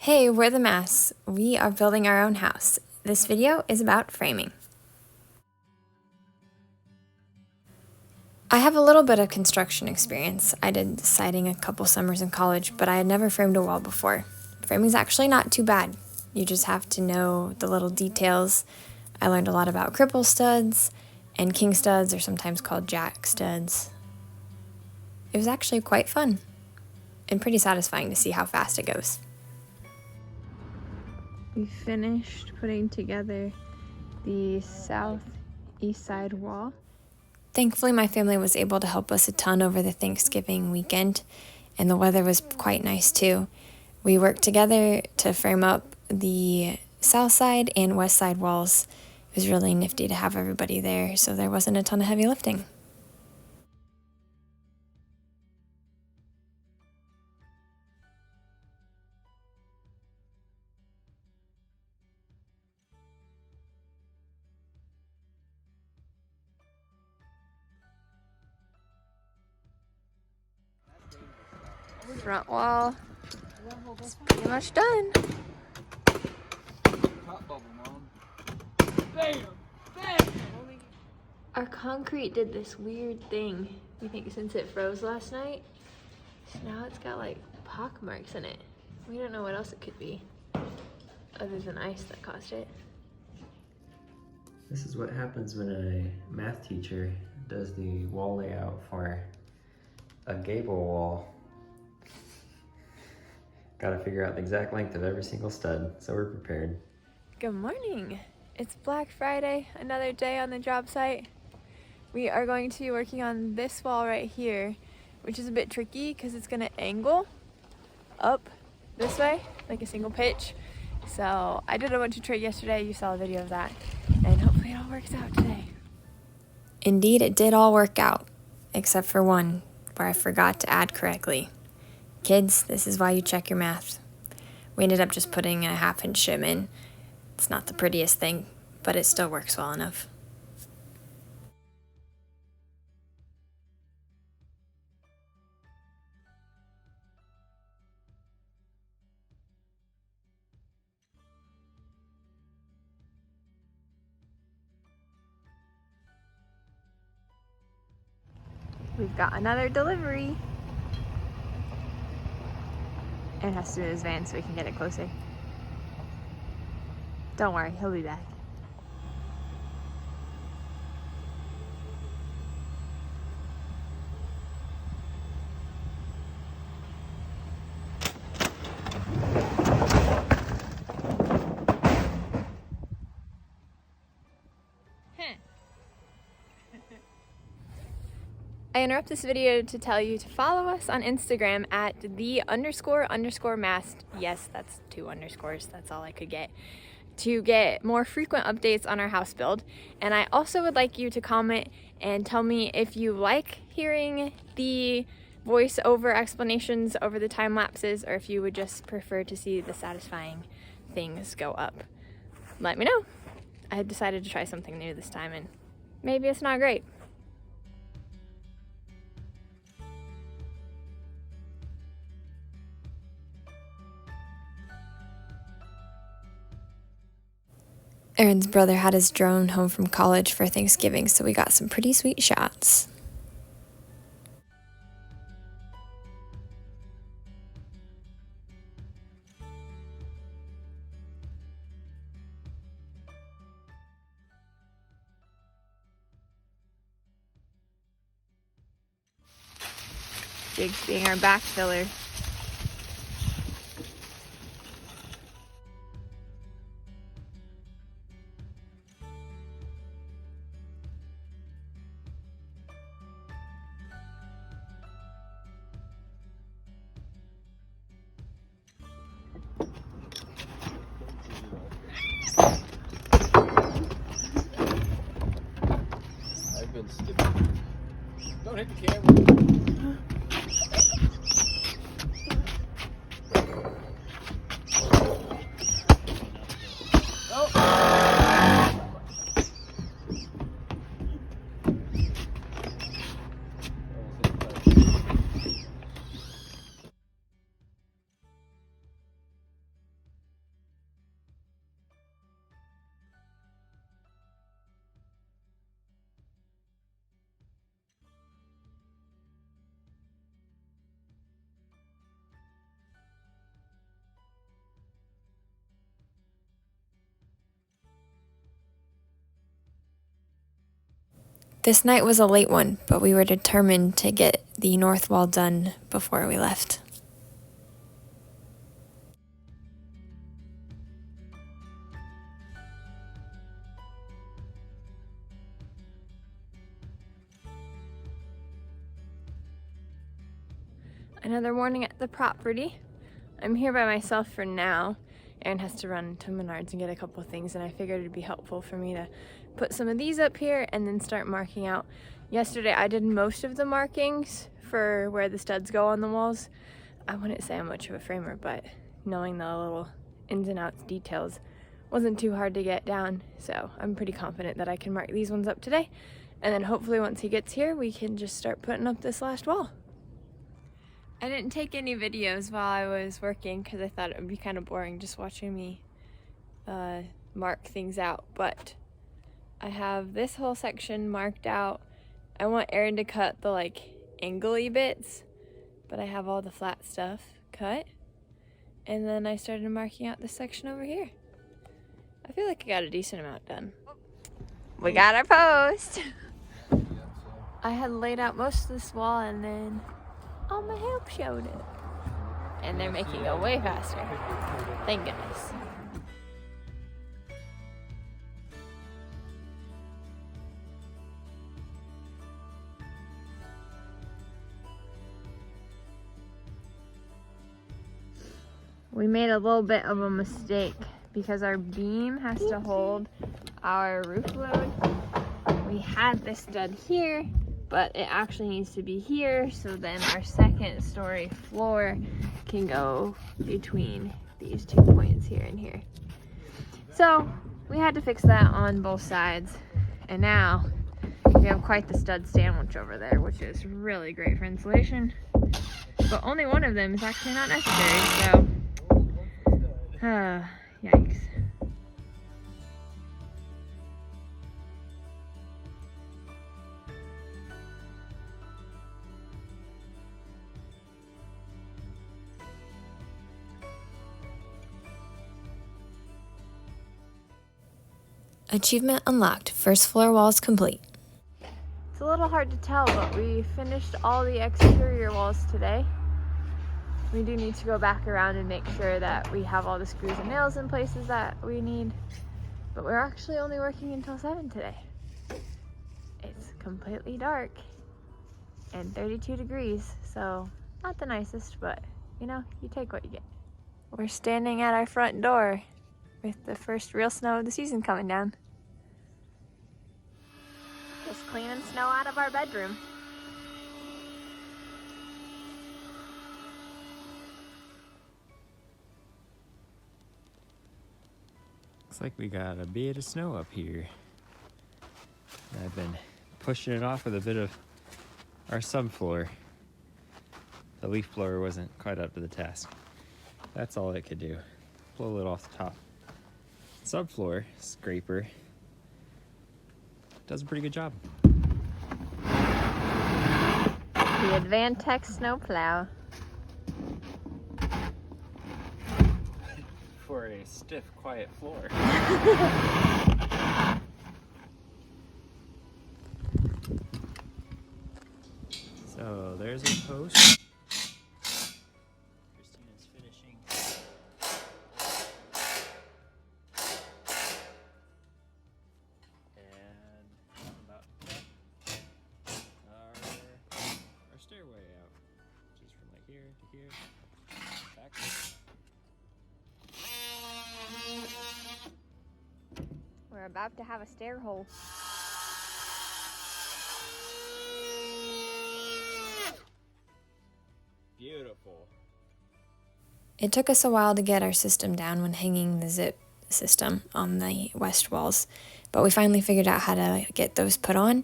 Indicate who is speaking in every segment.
Speaker 1: Hey, we're the Mass. We are building our own house. This video is about framing. I have a little bit of construction experience. I did siding a couple summers in college, but I had never framed a wall before. Framing's actually not too bad. You just have to know the little details. I learned a lot about cripple studs, and king studs are sometimes called jack studs. It was actually quite fun, and pretty satisfying to see how fast it goes. We finished putting together the southeast side wall. Thankfully, my family was able to help us a ton over the Thanksgiving weekend, and the weather was quite nice too. We worked together to frame up the south side and west side walls. It was really nifty to have everybody there, so there wasn't a ton of heavy lifting. Front wall is pretty much done. Our concrete did this weird thing, we think, since it froze last night. So now it's got like pock marks in it. We don't know what else it could be other than ice that caused it.
Speaker 2: This is what happens when a math teacher does the wall layout for a gable wall. Gotta figure out the exact length of every single stud, so we're prepared.
Speaker 1: Good morning. It's Black Friday, another day on the job site. We are going to be working on this wall right here, which is a bit tricky because it's gonna angle up this way, like a single pitch. So I did a bunch of trig yesterday, you saw a video of that, and hopefully it all works out today. Indeed, it did all work out, except for one, where I forgot to add correctly. Kids, this is why you check your math. We ended up just putting a 1/2-inch shim in. It's not the prettiest thing, but it still works well enough. We've got another delivery. It has to be in his van so we can get it closer. Don't worry, he'll be back. I interrupt this video to tell you to follow us on Instagram at __mast. Yes, that's 2 underscores, that's all I could get. To get more frequent updates on our house build. And I also would like you to comment and tell me if you like hearing the voice-over explanations over the time lapses, or if you would just prefer to see the satisfying things go up. Let me know. I had decided to try something new this time, and maybe it's not great. Aaron's brother had his drone home from college for Thanksgiving, so we got some pretty sweet shots. Jig's being our backfiller.
Speaker 3: I've been skipping. Don't hit the camera.
Speaker 1: This night was a late one, but we were determined to get the north wall done before we left. Another morning at the property. I'm here by myself for now. Aaron has to run to Menards and get a couple things, and I figured it'd be helpful for me to put some of these up here and then start marking out. Yesterday I did most of the markings for where the studs go on the walls. I wouldn't say I'm much of a framer, but knowing the little ins and outs details wasn't too hard to get down, so I'm pretty confident that I can mark these ones up today, and then hopefully once he gets here we can just start putting up this last wall. I didn't take any videos while I was working because I thought it would be kind of boring just watching me mark things out, but I have this whole section marked out. I want Aaron to cut the like angly bits, but I have all the flat stuff cut, and then I started marking out this section over here. I feel like I got a decent amount done. We got our post! I had laid out most of this wall and then all my help showed it. And they're making it way faster. Thank goodness. We made a little bit of a mistake because our beam has to hold our roof load. We had this stud here, but it actually needs to be here, so then our second story floor can go between these 2 points here and here. So we had to fix that on both sides, and now we have quite the stud sandwich over there, which is really great for insulation, but only one of them is actually not necessary, so yikes. Achievement unlocked. First floor walls complete. It's a little hard to tell, but we finished all the exterior walls today. We do need to go back around and make sure that we have all the screws and nails in places that we need. But we're actually only working until 7 today. It's completely dark and 32 degrees, so not the nicest, but you know, you take what you get. We're standing at our front door with the first real snow of the season coming down. Just cleaning snow out of our bedroom.
Speaker 2: Looks like we got a bit of snow up here. I've been pushing it off with a bit of our subfloor. The leaf blower wasn't quite up to the task. That's all it could do. Blow it off the top. Subfloor scraper does a pretty good job.
Speaker 1: The Advantech snowplow.
Speaker 2: For a stiff, quiet floor. So there's a post. Christina's finishing. And I'm about to cut our stairway out, which is from like here to here, back.
Speaker 1: We're about to have a stair hole.
Speaker 2: Beautiful.
Speaker 1: It took us a while to get our system down when hanging the zip system on the west walls, but we finally figured out how to get those put on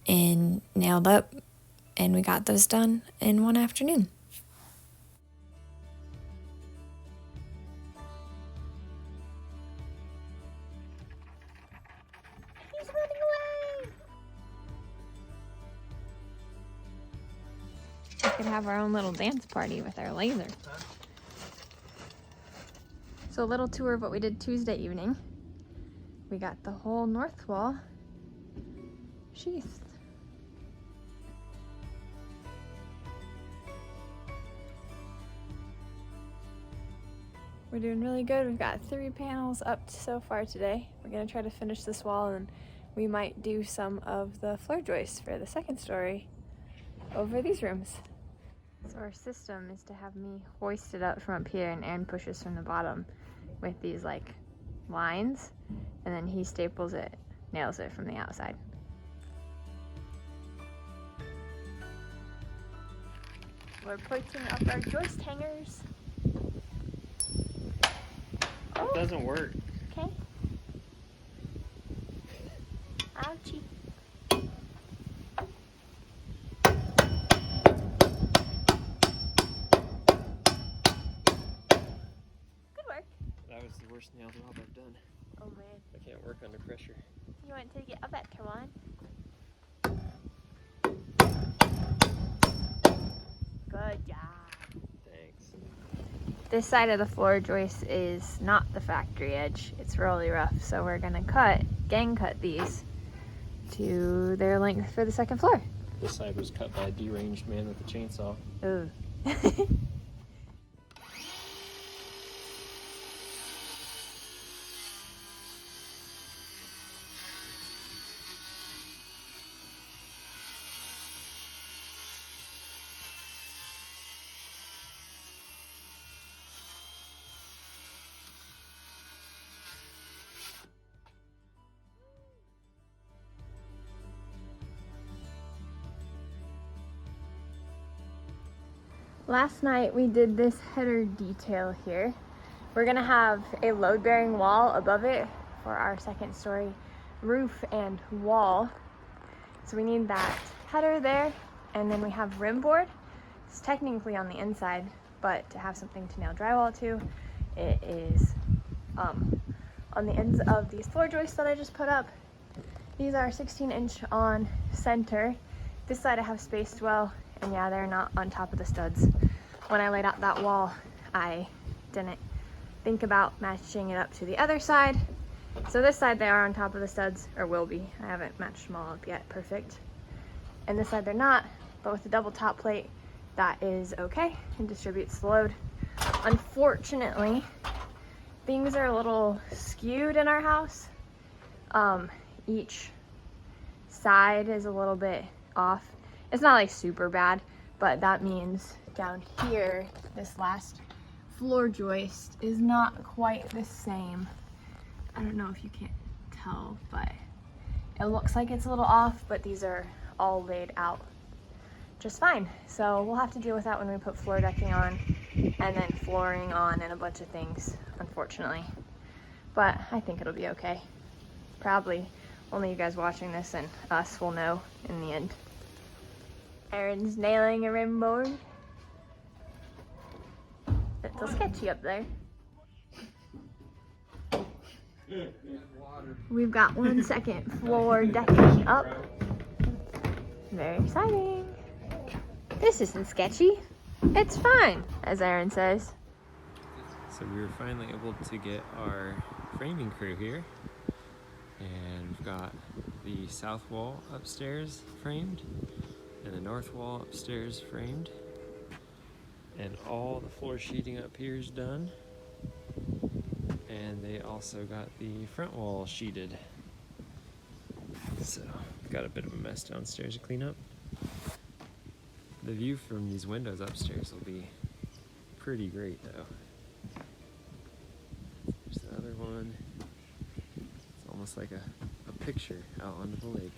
Speaker 1: and nailed up, and we got those done in one afternoon. He's running away! We could have our own little dance party with our laser. So a little tour of what we did Tuesday evening. We got the whole north wall sheathed. We're doing really good. We've got 3 panels up so far today. We're gonna try to finish this wall, and we might do some of the floor joists for the second story over these rooms. So our system is to have me hoist it up from up here and Aaron pushes from the bottom with these like lines, and then he staples it, nails it from the outside. We're putting up our joist hangers. Oh,
Speaker 2: It doesn't work.
Speaker 1: okay. Ouchie. Good work.
Speaker 2: That was the worst nail job I've done.
Speaker 1: Oh man.
Speaker 2: I can't work under pressure.
Speaker 1: You want to take it a better one? Good job.
Speaker 2: Thanks.
Speaker 1: This side of the floor joist is not the factory edge. It's really rough, so we're gonna gang cut these to their length for the second floor.
Speaker 2: This side was cut by a deranged man with a chainsaw.
Speaker 1: Ooh. Last night we did this header detail here. We're gonna have a load-bearing wall above it for our second story roof and wall. So we need that header there, and then we have rim board. It's technically on the inside, but to have something to nail drywall to, it is on the ends of these floor joists that I just put up. These are 16-inch on center. This side I have spaced well, and yeah, they're not on top of the studs. When I laid out that wall, I didn't think about matching it up to the other side. So this side they are on top of the studs, or will be. I haven't matched them all up yet, perfect. And this side they're not, but with the double top plate, that is okay and distributes the load. Unfortunately, things are a little skewed in our house. Each side is a little bit off. It's not like super bad, but that means down here, this last floor joist is not quite the same. I don't know if you can tell, but it looks like it's a little off, but these are all laid out just fine. So we'll have to deal with that when we put floor decking on and then flooring on and a bunch of things, unfortunately. But I think it'll be okay. Probably only you guys watching this and us will know in the end. Aaron's nailing a rim board. It's a little sketchy up there. We've got 1 second floor decking up. Very exciting. This isn't sketchy. It's fine, as Aaron says.
Speaker 2: So we were finally able to get our framing crew here. And we've got the south wall upstairs framed and the north wall upstairs framed, and all the floor sheeting up here is done, and they also got the front wall sheeted. So we've got a bit of a mess downstairs to clean up. The view from these windows upstairs will be pretty great though. There's the other one. It's almost like a picture out onto the lake.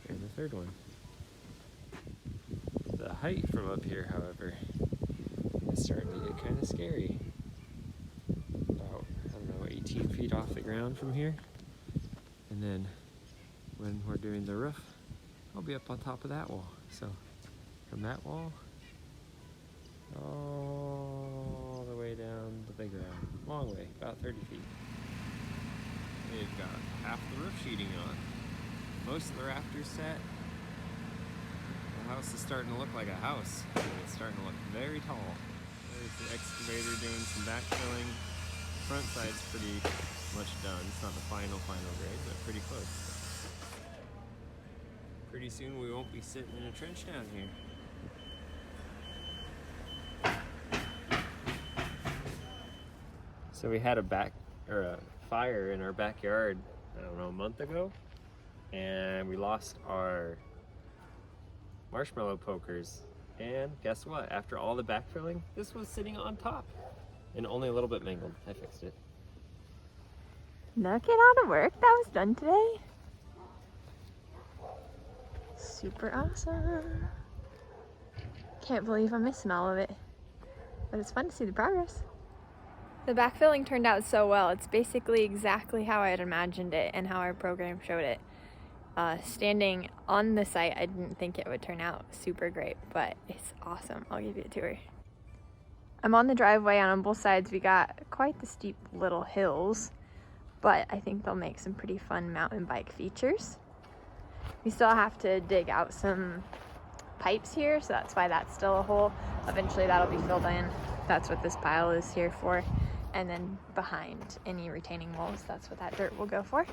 Speaker 2: And the third one. The height from up here, however, is starting to get kind of scary. About, I don't know, 18 feet off the ground from here. And then when we're doing the roof, I'll be up on top of that wall. So from that wall all the way down to the ground. Long way, about 30 feet. They've got half the roof sheeting on. Most of the rafters set. The house is starting to look like a house. It's starting to look very tall. There's the excavator doing some backfilling. The front side's pretty much done. It's not the final grade, but pretty close. Pretty soon we won't be sitting in a trench down here. So we had a fire in our backyard, I don't know, a month ago, and we lost our marshmallow pokers. And guess what? After all the backfilling, this was sitting on top and only a little bit mangled. I fixed it.
Speaker 1: Look at all the work that was done today. Super awesome. Can't believe I'm missing all of it, but it's fun to see the progress. The backfilling turned out so well. It's basically exactly how I had imagined it and how our program showed it. Standing on the site, I didn't think it would turn out super great, but it's awesome. I'll give you a tour. I'm on the driveway, and on both sides we got quite the steep little hills, but I think they'll make some pretty fun mountain bike features. We still have to dig out some pipes here, so that's why that's still a hole. Eventually that'll be filled in. That's what this pile is here for. And then behind any retaining walls, that's what that dirt will go for.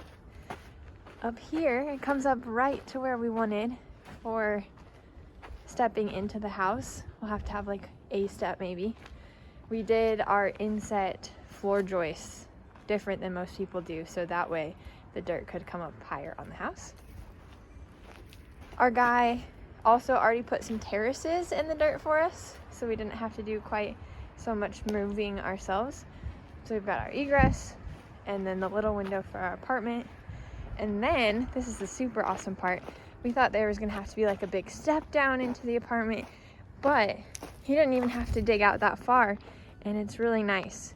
Speaker 1: Up here, it comes up right to where we wanted for stepping into the house. We'll have to have like a step maybe. We did our inset floor joists different than most people do, so that way the dirt could come up higher on the house. Our guy also already put some terraces in the dirt for us, so we didn't have to do quite so much moving ourselves. So we've got our egress, and then the little window for our apartment. And then, this is the super awesome part, we thought there was gonna have to be like a big step down into the apartment, but he didn't even have to dig out that far, and it's really nice.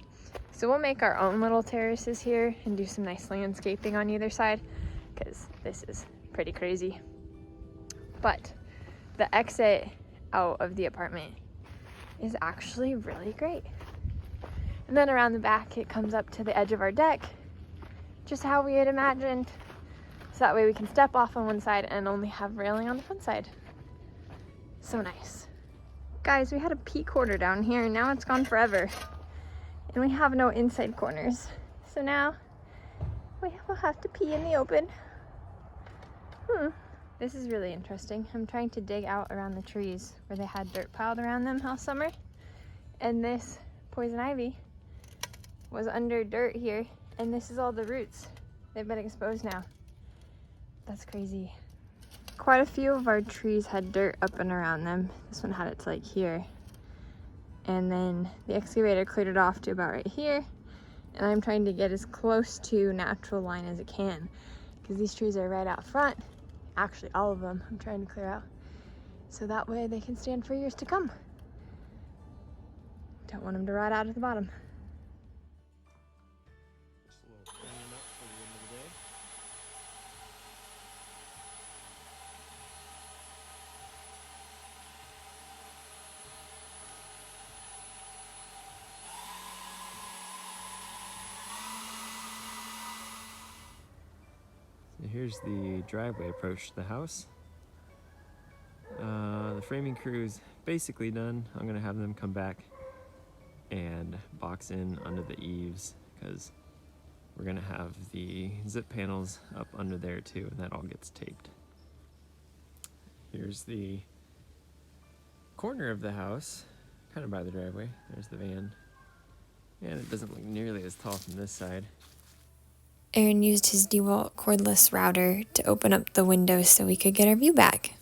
Speaker 1: So we'll make our own little terraces here and do some nice landscaping on either side, because this is pretty crazy. But the exit out of the apartment is actually really great. And then around the back, it comes up to the edge of our deck, just how we had imagined. So that way we can step off on one side and only have railing on the front side. So nice. Guys, we had a pee corner down here, and now it's gone forever. And we have no inside corners. So now we will have to pee in the open. This is really interesting. I'm trying to dig out around the trees where they had dirt piled around them all summer. And this poison ivy was under dirt here, and this is all the roots. They've been exposed now. That's crazy. Quite a few of our trees had dirt up and around them. This one had it to like here. And then the excavator cleared it off to about right here. And I'm trying to get as close to natural line as it can, because these trees are right out front. Actually, all of them I'm trying to clear out, so that way they can stand for years to come. Don't want them to rot out at the bottom.
Speaker 2: Just a little cleaning up for the end of the day. So here's the driveway approach to the house. The framing crew is basically done. I'm gonna have them come back and box in under the eaves, because we're gonna have the zip panels up under there too, and that all gets taped. Here's the corner of the house, kind of by the driveway. There's the van, and it doesn't look nearly as tall from this side.
Speaker 4: Aaron used his DeWalt cordless router to open up the windows so we could get our view back.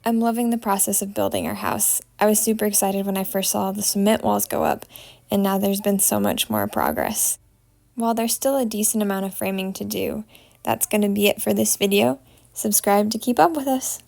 Speaker 4: I'm loving the process of building our house. I was super excited when I first saw the cement walls go up, and now there's been so much more progress. While there's still a decent amount of framing to do, that's going to be it for this video. Subscribe to keep up with us.